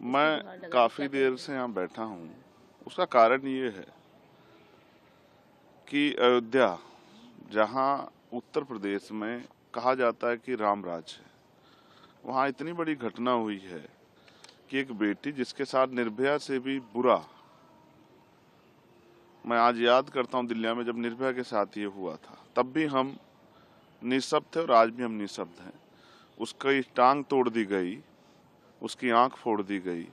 मैं काफी देर से यहाँ बैठा हूँ। उसका कारण ये है कि अयोध्या, जहाँ उत्तर प्रदेश में कहा जाता है कि राम राज है, वहाँ इतनी बड़ी घटना हुई है कि एक बेटी जिसके साथ निर्भया से भी बुरा, मैं आज याद करता हूँ दिल्ली में जब निर्भया के साथ ये हुआ था, तब भी हम निःशब्द थे और आज भी हम निःशब्द हैं। उसकी टांग तोड़ दी गई, उसकी आंख फोड़ दी गई,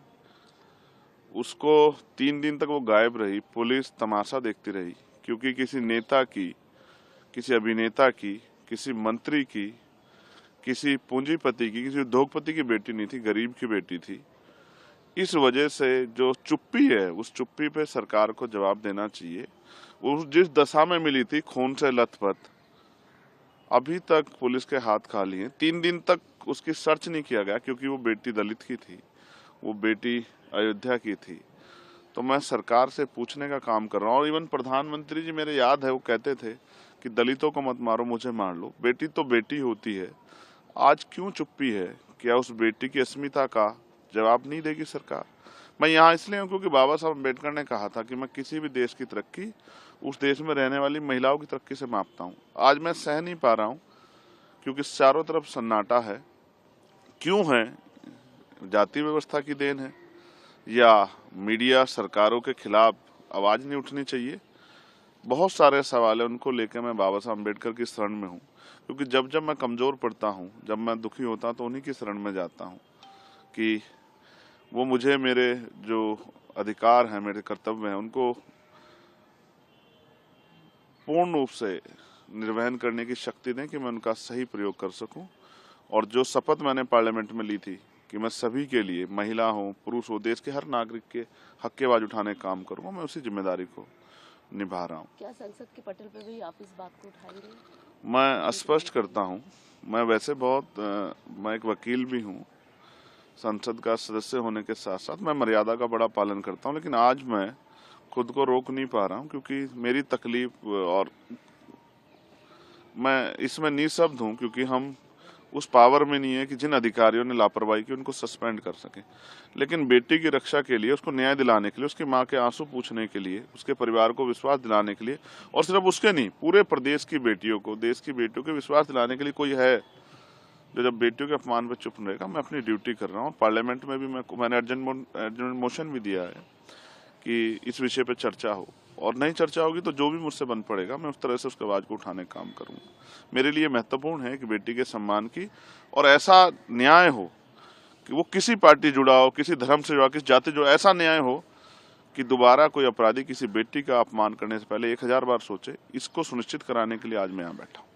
उसको 3 दिन तक वो गायब रही, पुलिस तमाशा देखती रही, क्योंकि किसी नेता की, किसी अभिनेता की, किसी मंत्री की, किसी पूंजीपति की, किसी उद्योगपति की बेटी नहीं थी, गरीब की बेटी थी। इस वजह से जो चुप्पी है, उस चुप्पी पे सरकार को जवाब देना चाहिए। उस जिस दशा में मिली थी, खून से लथपथ, अभी तक पुलिस के हाथ खाली हैं। 3 दिन तक उसकी सर्च नहीं किया गया, क्योंकि वो बेटी दलित की थी, वो बेटी अयोध्या की थी। तो मैं सरकार से पूछने का काम कर रहा हूँ। और इवन प्रधानमंत्री जी, मेरे याद है, वो कहते थे कि दलितों को मत मारो, मुझे मार लो। बेटी तो बेटी होती है। आज क्यों चुप्पी है? क्या उस बेटी की अस्मिता का जवाब नहीं देगी सरकार? मैं यहाँ इसलिए हूँ क्योंकि बाबा साहब अम्बेडकर ने कहा था कि मैं किसी भी देश की तरक्की उस देश में रहने वाली महिलाओं की तरक्की से मापता हूँ। आज मैं सह नहीं पा रहा हूँ, क्योंकि चारों तरफ सन्नाटा है। क्यों है? जाति व्यवस्था की देन है, या मीडिया सरकारों के खिलाफ आवाज नहीं उठनी चाहिए? बहुत सारे सवाल है, उनको लेकर मैं बाबा साहब अम्बेडकर की शरण में हूँ। क्योंकि जब जब मैं कमजोर पड़ता हूँ, जब मैं दुखी होता हूँ, तो उन्हीं की शरण में जाता हूँ कि वो मुझे मेरे जो अधिकार हैं, मेरे कर्तव्य हैं, उनको पूर्ण रूप से निर्वहन करने की शक्ति दें कि मैं उनका सही प्रयोग कर सकूं। और जो शपथ मैंने पार्लियामेंट में ली थी कि मैं सभी के लिए, महिला हो, पुरुष हो, देश के हर नागरिक के हक की आवाज उठाने का काम करूंगा, मैं उसी जिम्मेदारी को निभा रहा हूँ। क्या संसद के पटल पर भी आप इस बात को उठाएंगे? मैं स्पष्ट करता हूँ, मैं वैसे मैं एक वकील भी हूँ, संसद का सदस्य होने के साथ साथ मैं मर्यादा का बड़ा पालन करता हूँ। लेकिन आज मैं खुद को रोक नहीं पा रहा हूँ, क्योंकि मेरी तकलीफ, और मैं इसमें निःशब्द हूँ, क्योंकि हम उस पावर में नहीं है कि जिन अधिकारियों ने लापरवाही की उनको सस्पेंड कर सके। लेकिन बेटी की रक्षा के लिए, उसको न्याय दिलाने के लिए, उसकी माँ के आंसू पूछने के लिए, उसके परिवार को विश्वास दिलाने के लिए, और सिर्फ उसके नहीं, पूरे प्रदेश की बेटियों को, देश की बेटियों को विश्वास दिलाने के लिए कोई है जो जब बेटियों के अपमान पर चुप रहेगा। मैं अपनी ड्यूटी कर रहा हूँ। पार्लियामेंट में भी मैंने अर्जेंट मोशन भी दिया है कि इस विषय पर चर्चा हो, और नहीं चर्चा होगी तो जो भी मुझसे बन पड़ेगा, मैं उस तरह से उसकी आवाज को उठाने का काम करूंगा। मेरे लिए महत्वपूर्ण है कि बेटी के सम्मान की, और ऐसा न्याय हो कि वो किसी पार्टी जुड़ा हो, किसी धर्म से जुड़ा, किसी जाति जुड़ा, ऐसा न्याय हो कि दोबारा कोई अपराधी किसी बेटी का अपमान करने से पहले 1000 बार सोचे। इसको सुनिश्चित कराने के लिए आज मैं यहाँ बैठा हूँ।